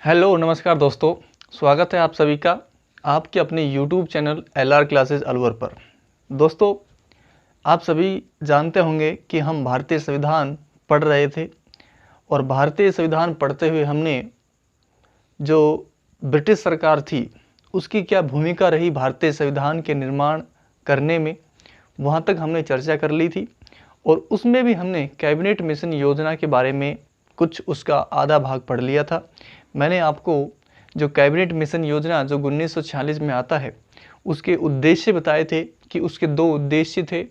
Hello नमस्कार दोस्तों, स्वागत है आप सभी का आपके अपने YouTube channel LR classes Alwar पर। दोस्तों, आप सभी जानते होंगे कि हम भारतीय संविधान पढ़ रहे थे और भारतीय संविधान पढ़ते हुए हमने जो ब्रिटिश सरकार थी उसकी क्या भूमिका रही भारतीय संविधान के निर्माण करने में, वहाँ तक हमने चर्चा कर ली थी। और उसमें भी हमने कैबिनेट मिशन योजना के बारे में कुछ उसका आधा भाग पढ़ लिया था। मैंने आपको जो कैबिनेट मिशन योजना जो 1946 में आता है उसके उद्देश्य बताए थे कि उसके दो उद्देश्य थे।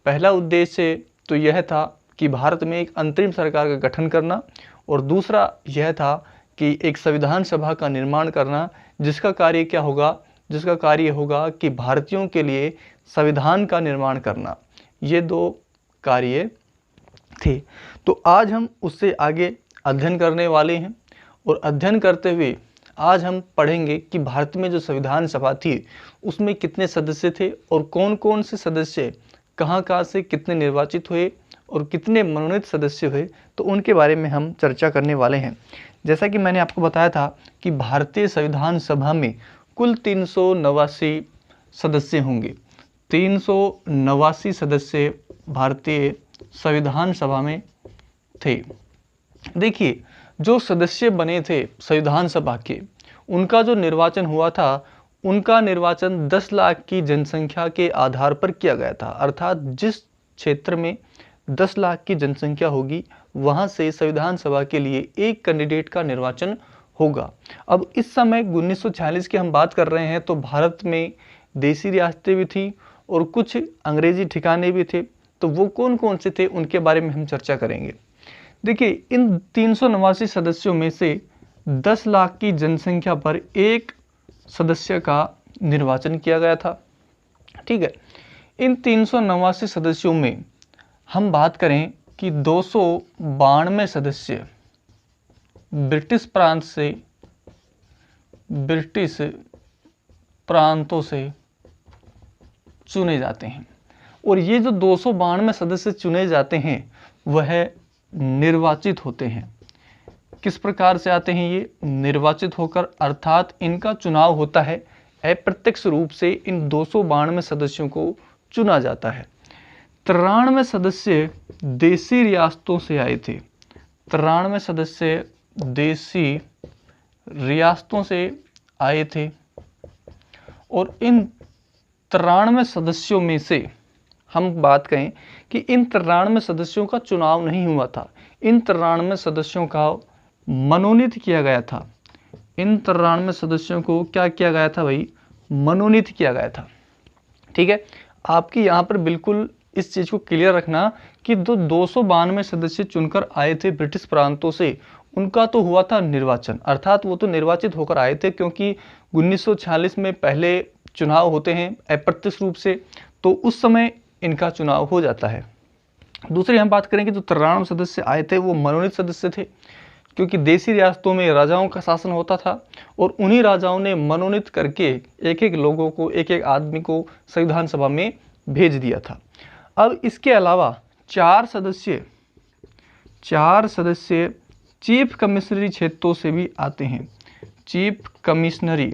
पहला उद्देश्य तो यह था कि भारत में एक अंतरिम सरकार का गठन करना और दूसरा यह था कि एक संविधान सभा का निर्माण करना जिसका कार्य क्या होगा, जिसका कार्य होगा कि भारतीयों के लिए संविधान का निर्माण करना। ये दो कार्य थे। तो आज हम उससे आगे अध्ययन करने वाले हैं और अध्ययन करते हुए आज हम पढ़ेंगे कि भारत में जो संविधान सभा थी उसमें कितने सदस्य थे और कौन कौन से सदस्य कहाँ से कितने निर्वाचित हुए और कितने मनोनीत सदस्य हुए, तो उनके बारे में हम चर्चा करने वाले हैं। जैसा कि मैंने आपको बताया था कि भारतीय संविधान सभा में कुल 389 सदस्य होंगे। 389 सदस्य भारतीय संविधान सभा में थे। देखिए, जो सदस्य बने थे संविधान सभा के, उनका जो निर्वाचन हुआ था, उनका निर्वाचन 10 लाख की जनसंख्या के आधार पर किया गया था। अर्थात जिस क्षेत्र में 10 लाख की जनसंख्या होगी वहां से संविधान सभा के लिए एक कैंडिडेट का निर्वाचन होगा। अब इस समय 1946 की हम बात कर रहे हैं तो भारत में देसी रियासतें भी थी और कुछ अंग्रेजी ठिकाने भी थे। तो वो कौन कौन से थे उनके बारे में हम चर्चा करेंगे। देखिए, इन 389 सदस्यों में से 10 लाख की जनसंख्या पर एक सदस्य का निर्वाचन किया गया था। ठीक है, इन 389 सदस्यों में हम बात करें कि 292 सदस्य ब्रिटिश प्रांतों से चुने जाते हैं। और ये जो 292 सदस्य चुने जाते हैं वह निर्वाचित होते हैं। किस प्रकार से आते हैं ये? निर्वाचित होकर, अर्थात इनका चुनाव होता है अप्रत्यक्ष रूप से। इन 292 सदस्यों को चुना जाता है। 93 सदस्य देसी रियासतों से आए थे। 93 सदस्य देसी रियासतों से आए थे और इन 93 सदस्यों में से हम बात करें कि इन 93 सदस्यों का चुनाव नहीं हुआ था। इन 93 सदस्यों का मनोनीत किया गया था। इन 93 सदस्यों को क्या किया गया था भाई? मनोनीत किया गया था। ठीक है, आपकी यहाँ पर बिल्कुल इस चीज़ को क्लियर रखना कि 292 सदस्य चुनकर आए थे ब्रिटिश प्रांतों से, उनका तो हुआ था निर्वाचन, अर्थात वो तो निर्वाचित होकर आए थे क्योंकि 1946 में पहले चुनाव होते हैं अप्रत्यक्ष रूप से, तो उस समय इनका चुनाव हो जाता है। दूसरी हम बात करें कि जो 93 सदस्य आए थे वो मनोनीत सदस्य थे क्योंकि देसी रियासतों में राजाओं का शासन होता था और उन्हीं राजाओं ने मनोनीत करके एक एक लोगों को, एक एक आदमी को संविधान सभा में भेज दिया था। अब इसके अलावा 4 सदस्य चीफ कमिश्नरी क्षेत्रों से भी आते हैं। चीफ कमिश्नरी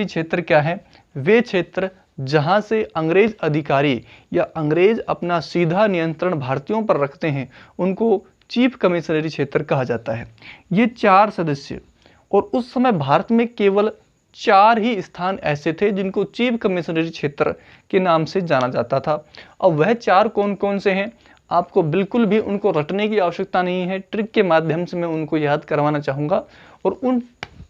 क्षेत्र क्या है? वे क्षेत्र जहां से अंग्रेज अधिकारी या अंग्रेज अपना सीधा नियंत्रण भारतीयों पर रखते हैं उनको चीफ कमिश्नरी क्षेत्र कहा जाता है। ये 4 सदस्य, और उस समय भारत में केवल 4 ही स्थान ऐसे थे जिनको चीफ कमिश्नरी क्षेत्र के नाम से जाना जाता था। अब वह 4 कौन कौन से हैं? आपको बिल्कुल भी उनको रटने की आवश्यकता नहीं है, ट्रिक के माध्यम से मैं उनको याद करवाना चाहूँगा। और उन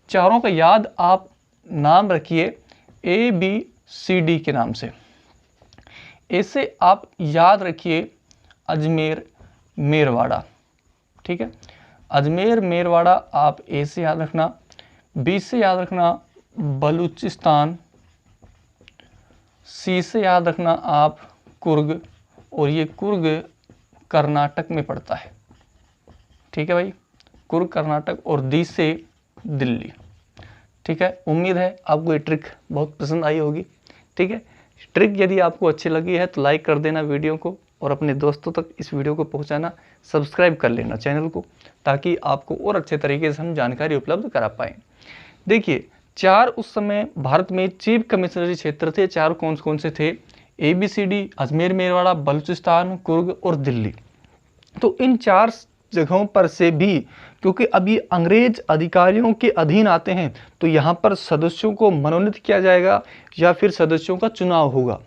4 का याद आप नाम रखिए ABCD के नाम से। ऐसे आप याद रखिए अजमेर मेरवाड़ा। ठीक है, अजमेर मेरवाड़ा आप ए से याद रखना। बी से याद रखना बलूचिस्तान। सी से याद रखना आप कुर्ग, और ये कुर्ग कर्नाटक में पड़ता है। ठीक है भाई, कुर्ग कर्नाटक। और डी से दिल्ली। ठीक है, उम्मीद है आपको ये ट्रिक बहुत पसंद आई होगी। ठीक है, ट्रिक यदि आपको अच्छी लगी है तो लाइक कर देना वीडियो को और अपने दोस्तों तक इस वीडियो को पहुंचाना, सब्सक्राइब कर लेना चैनल को, ताकि आपको और अच्छे तरीके से हम जानकारी उपलब्ध करा पाएँ। देखिए 4 उस समय भारत में चीफ कमिश्नरी क्षेत्र थे। 4 कौन से थे? ABCD, अजमेर, मेरवाड़ा, बलूचिस्तान, कुर्ग और दिल्ली। तो इन 4 जगहों पर से भी, क्योंकि अभी अंग्रेज अधिकारियों के अधीन आते हैं, तो यहाँ पर सदस्यों को मनोनीत किया जाएगा या फिर सदस्यों का चुनाव होगा।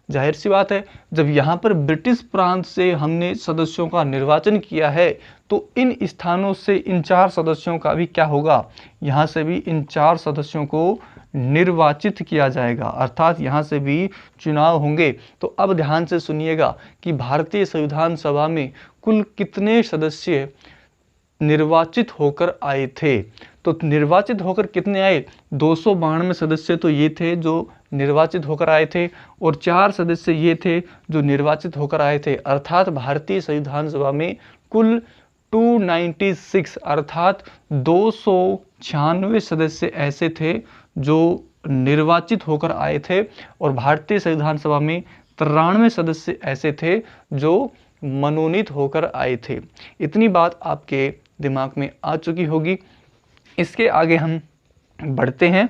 जाहिर सी बात है, जब यहाँ पर ब्रिटिश प्रांत से हमने सदस्यों का निर्वाचन किया है, तो इन स्थानों से इन 4 सदस्यों का भी क्या होगा? यहाँ से भी इन 4 सदस्यों को निर्वाचित किया जाएगा, अर्थात यहाँ से भी चुनाव होंगे। तो अब ध्यान से सुनिएगा कि भारतीय संविधान सभा में कुल कितने सदस्य निर्वाचित होकर आए थे। तो निर्वाचित होकर कितने आए? 292 सदस्य तो ये थे जो निर्वाचित होकर आए थे, और 4 सदस्य ये थे जो निर्वाचित होकर आए थे। अर्थात भारतीय संविधान सभा में कुल 296 अर्थात 296 सदस्य ऐसे थे जो निर्वाचित होकर आए थे, और भारतीय संविधान सभा में 93 सदस्य ऐसे थे जो मनोनीत होकर आए थे। इतनी बात आपके दिमाग में आ चुकी होगी। इसके आगे हम बढ़ते हैं।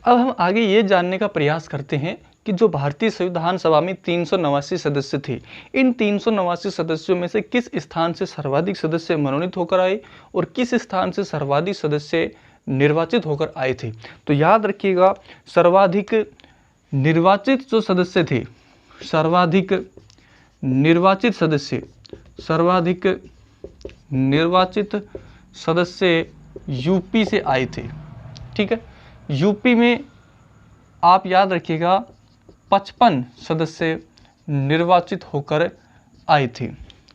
अब हम आगे ये जानने का प्रयास करते हैं कि जो भारतीय संविधान सभा में 389 सदस्य थे, इन 389 सदस्यों में से किस स्थान से सर्वाधिक सदस्य मनोनीत होकर आए और किस स्थान से सर्वाधिक सदस्य निर्वाचित होकर आए थे। तो याद रखिएगा, सर्वाधिक निर्वाचित जो सदस्य थे, सर्वाधिक निर्वाचित सदस्य यूपी से आए थे। ठीक है, यूपी में आप याद रखिएगा 55 सदस्य निर्वाचित होकर आए थे।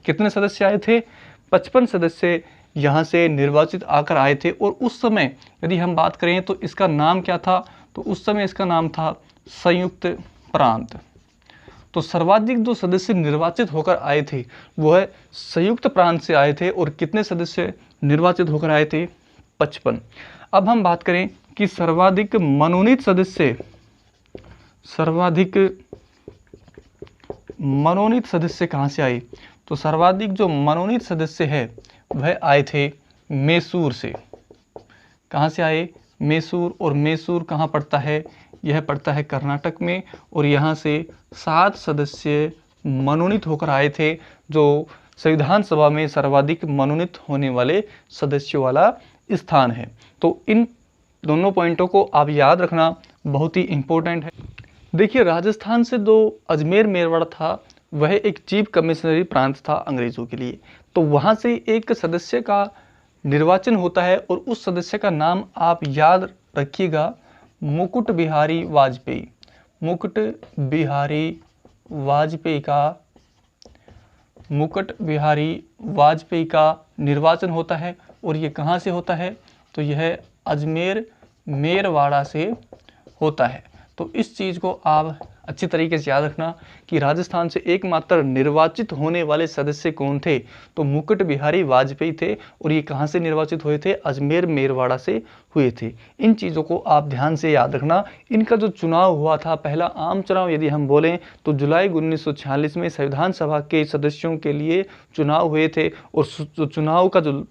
कितने सदस्य आए थे? 55 सदस्य यहाँ से निर्वाचित आकर आए थे। और उस समय यदि हम बात करें तो इसका नाम क्या था? तो उस समय इसका नाम था संयुक्त प्रांत। तो सर्वाधिक जो सदस्य निर्वाचित होकर आए थे वो है संयुक्त प्रांत से आए थे। और कितने सदस्य निर्वाचित होकर आए थे? 55। अब हम बात करें कि सर्वाधिक मनोनीत सदस्य कहाँ से आए? तो सर्वाधिक जो मनोनीत सदस्य है वह आए थे मैसूर से। कहाँ से आए? मैसूर। और मैसूर कहाँ पड़ता है? यह पड़ता है कर्नाटक में। और यहाँ से 7 सदस्य मनोनीत होकर आए थे, जो संविधान सभा में सर्वाधिक मनोनीत होने वाले सदस्यों वाला स्थान है। तो इन दोनों पॉइंटों को आप याद रखना बहुत ही इम्पोर्टेंट है। देखिए, राजस्थान से जो अजमेर मेरवाड़ा था वह एक चीफ कमिश्नरी प्रांत था अंग्रेजों के लिए। तो वहाँ से एक सदस्य का निर्वाचन होता है, और उस सदस्य का नाम आप याद रखिएगा, मुकुट बिहारी वाजपेयी। मुकुट बिहारी वाजपेयी का निर्वाचन होता है। और ये कहाँ से होता है? तो यह अजमेर मेरवाड़ा से होता है। तो इस चीज़ को आप अच्छी तरीके से याद रखना कि राजस्थान से एकमात्र निर्वाचित होने वाले सदस्य कौन थे? तो मुकुट बिहारी वाजपेयी थे। और ये कहाँ से निर्वाचित हुए थे? अजमेर मेरवाड़ा से हुए थे। इन चीज़ों को आप ध्यान से याद रखना। इनका जो चुनाव हुआ था, पहला आम चुनाव यदि हम बोलें तो जुलाई 1946 में संविधान सभा के सदस्यों के लिए चुनाव हुए थे। और जो चुनाव का जो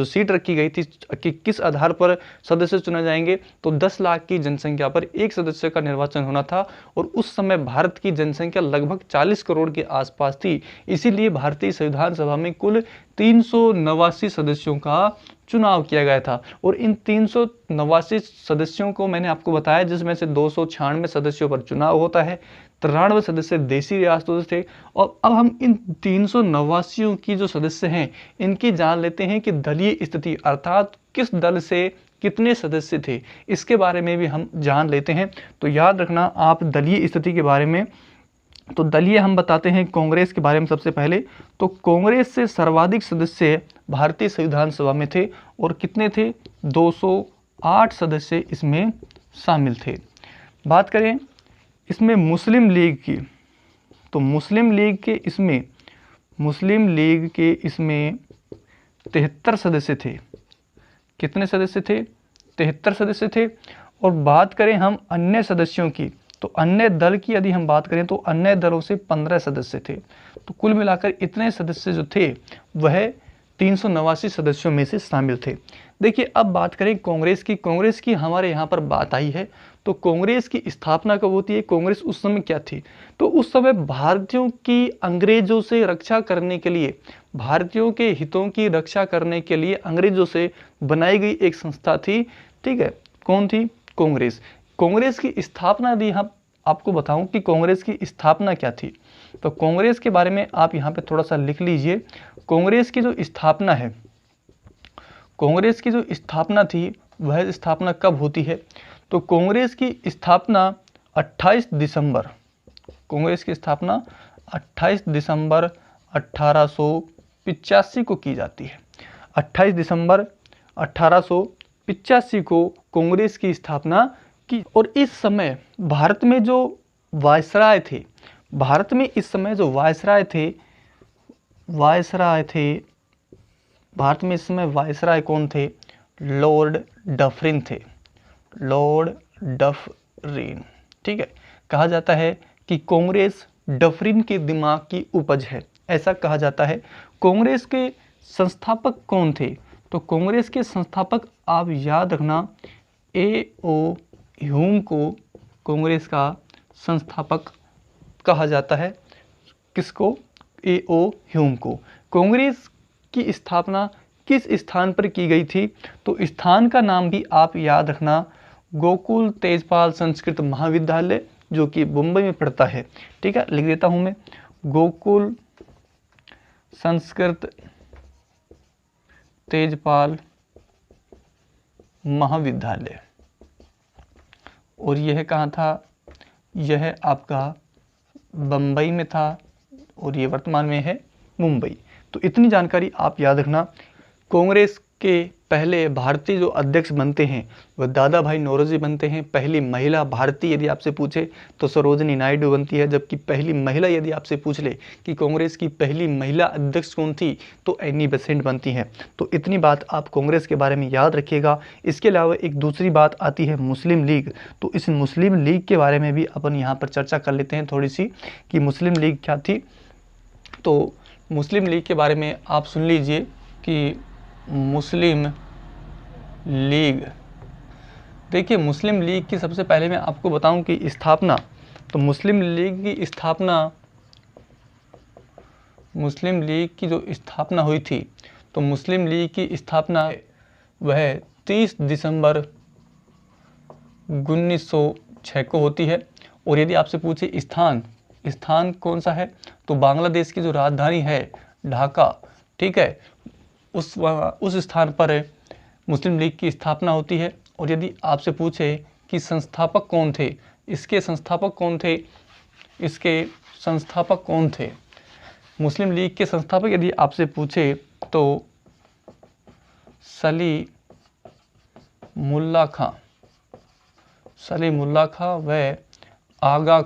सीट रखी गई थी कि किस आधार पर सदस्य चुने जाएंगे, तो 10 लाख की जनसंख्या पर एक सदस्य का निर्वाचन होना था। और उस समय भारत की जनसंख्या लगभग 40 करोड़ के आसपास थी। इसीलिए भारतीय संविधान सभा में कुल 389 सदस्यों का चुनाव किया गया था। और इन 389 सदस्यों को मैंने आपको बताया, जिसमें से 296 सदस्यों पर चुनाव होता है, 93 सदस्य देशी रियासतों से थे। और अब हम इन 389 की जो सदस्य हैं इनकी जान लेते हैं कि दलीय स्थिति, अर्थात किस दल से कितने सदस्य थे, इसके बारे में भी हम जान लेते हैं। तो याद रखना आप दलीय स्थिति के बारे में। तो दलीय हम बताते हैं कांग्रेस के बारे में सबसे पहले। तो कांग्रेस से सर्वाधिक सदस्य भारतीय संविधान सभा में थे, और कितने थे? 208 सदस्य इसमें शामिल थे। बात करें इसमें मुस्लिम लीग की, तो मुस्लिम लीग के इसमें 73 सदस्य थे। कितने सदस्य थे? 73 सदस्य थे। और बात करें हम अन्य सदस्यों की, तो अन्य दल की यदि हम बात करें तो अन्य दलों से 15 सदस्य थे। तो कुल मिलाकर इतने सदस्य जो थे वह 389 सदस्यों में से शामिल थे। देखिए अब बात करें कांग्रेस की हमारे यहाँ पर बात आई है। तो कांग्रेस की स्थापना कब होती है, कांग्रेस उस समय क्या थी, तो उस समय भारतीयों की अंग्रेजों से रक्षा करने के लिए, भारतीयों के हितों की रक्षा करने के लिए अंग्रेजों से बनाई गई एक संस्था थी। ठीक है, कौन थी, कांग्रेस। कांग्रेस की स्थापना यदि हम आपको बताऊं कि कांग्रेस की स्थापना क्या थी, तो कांग्रेस के बारे में आप यहाँ पे थोड़ा सा लिख लीजिए। कांग्रेस की जो स्थापना है, कांग्रेस की जो स्थापना थी वह स्थापना कब होती है, तो कांग्रेस की स्थापना 28 दिसंबर, कांग्रेस की स्थापना 28 दिसंबर 1885 को की जाती है। 28 दिसंबर 1885 को कांग्रेस की स्थापना की। और इस समय भारत में जो वायसराय थे, भारत में इस समय जो वायसराय थे, भारत में इस समय वायसराय कौन थे, लॉर्ड डफरिन थे, लॉर्ड डफरिन। ठीक है, कहा जाता है कि कांग्रेस डफरिन के दिमाग की उपज है, ऐसा कहा जाता है। कांग्रेस के संस्थापक कौन थे, तो कांग्रेस के संस्थापक आप याद रखना A.O. ह्यूम को कांग्रेस का संस्थापक कहा जाता है। किसको, A.O. ह्यूम को। कांग्रेस की स्थापना किस स्थान पर की गई थी, तो स्थान का नाम भी आप याद रखना, गोकुल तेजपाल संस्कृत महाविद्यालय, जो कि मुंबई में पड़ता है। ठीक है, लिख देता हूं मैं, गोकुल संस्कृत तेजपाल महाविद्यालय। और यह कहाँ था, यह आपका बम्बई में था और ये वर्तमान में है मुंबई। तो इतनी जानकारी आप याद रखना। कांग्रेस के पहले भारतीय जो अध्यक्ष बनते हैं वह दादा भाई नौरोजी बनते हैं। पहली महिला भारतीय यदि आपसे पूछे तो सरोजिनी नायडू बनती है, जबकि पहली महिला यदि आपसे पूछ ले कि कांग्रेस की पहली महिला अध्यक्ष कौन थी तो एनी बेसेंट बनती हैं। तो इतनी बात आप कांग्रेस के बारे में याद रखिएगा। इसके अलावा एक दूसरी बात आती है मुस्लिम लीग। तो इस मुस्लिम लीग के बारे में भी अपन यहाँ पर चर्चा कर लेते हैं थोड़ी सी कि मुस्लिम लीग क्या थी। तो मुस्लिम लीग के बारे में आप सुन लीजिए कि मुस्लिम लीग, देखिए मुस्लिम लीग की सबसे पहले मैं आपको बताऊं कि स्थापना, तो मुस्लिम लीग की स्थापना, मुस्लिम लीग की जो स्थापना हुई थी, तो मुस्लिम लीग की स्थापना वह 30 दिसंबर 1906 को होती है। और यदि आपसे पूछे स्थान कौन सा है, तो बांग्लादेश की जो राजधानी है ढाका, ठीक है, उस स्थान पर मुस्लिम लीग की स्थापना होती है। और यदि आपसे पूछे कि संस्थापक कौन थे, इसके संस्थापक कौन थे, मुस्लिम लीग के संस्थापक यदि आपसे पूछे तो सलीमुल्लाह खां व आगा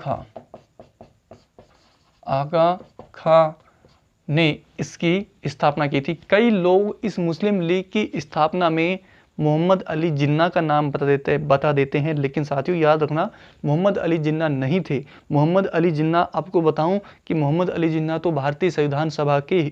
खां ने इसकी स्थापना की थी। कई लोग इस मुस्लिम लीग की स्थापना में मोहम्मद अली जिन्ना का नाम बता देते हैं, लेकिन साथियों याद रखना मोहम्मद अली जिन्ना नहीं थे। मोहम्मद अली जिन्ना, आपको बताऊं कि मोहम्मद अली जिन्ना तो भारतीय संविधान सभा के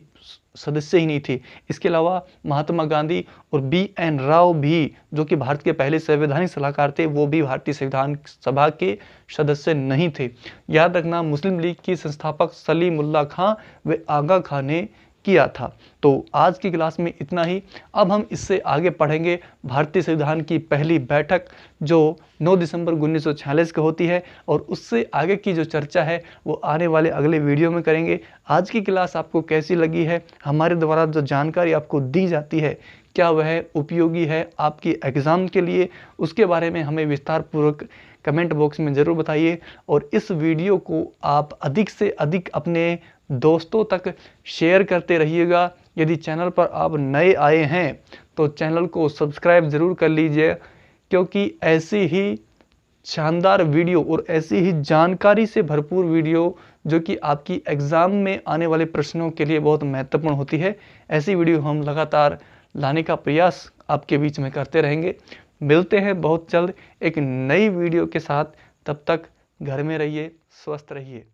सदस्य ही नहीं थे। इसके अलावा महात्मा गांधी और B.N. राव भी, जो कि भारत के पहले संवैधानिक सलाहकार थे, वो भी भारतीय संविधान सभा के सदस्य नहीं थे। याद रखना मुस्लिम लीग की संस्थापक सलीमुल्लाह खां व आगा खां ने किया था। तो आज की क्लास में इतना ही। अब हम इससे आगे पढ़ेंगे भारतीय संविधान की पहली बैठक जो 9 दिसंबर 1946 को होती है, और उससे आगे की जो चर्चा है वो आने वाले अगले वीडियो में करेंगे। आज की क्लास आपको कैसी लगी है, हमारे द्वारा जो जानकारी आपको दी जाती है क्या वह उपयोगी है आपकी एग्ज़ाम के लिए, उसके बारे में हमें विस्तार पूर्वक कमेंट बॉक्स में ज़रूर बताइए। और इस वीडियो को आप अधिक से अधिक अपने दोस्तों तक शेयर करते रहिएगा। यदि चैनल पर आप नए आए हैं तो चैनल को सब्सक्राइब ज़रूर कर लीजिए, क्योंकि ऐसी ही शानदार वीडियो और ऐसी ही जानकारी से भरपूर वीडियो जो कि आपकी एग्ज़ाम में आने वाले प्रश्नों के लिए बहुत महत्वपूर्ण होती है, ऐसी वीडियो हम लगातार लाने का प्रयास आपके बीच में करते रहेंगे। मिलते हैं बहुत जल्द एक नई वीडियो के साथ, तब तक घर में रहिए, स्वस्थ रहिए।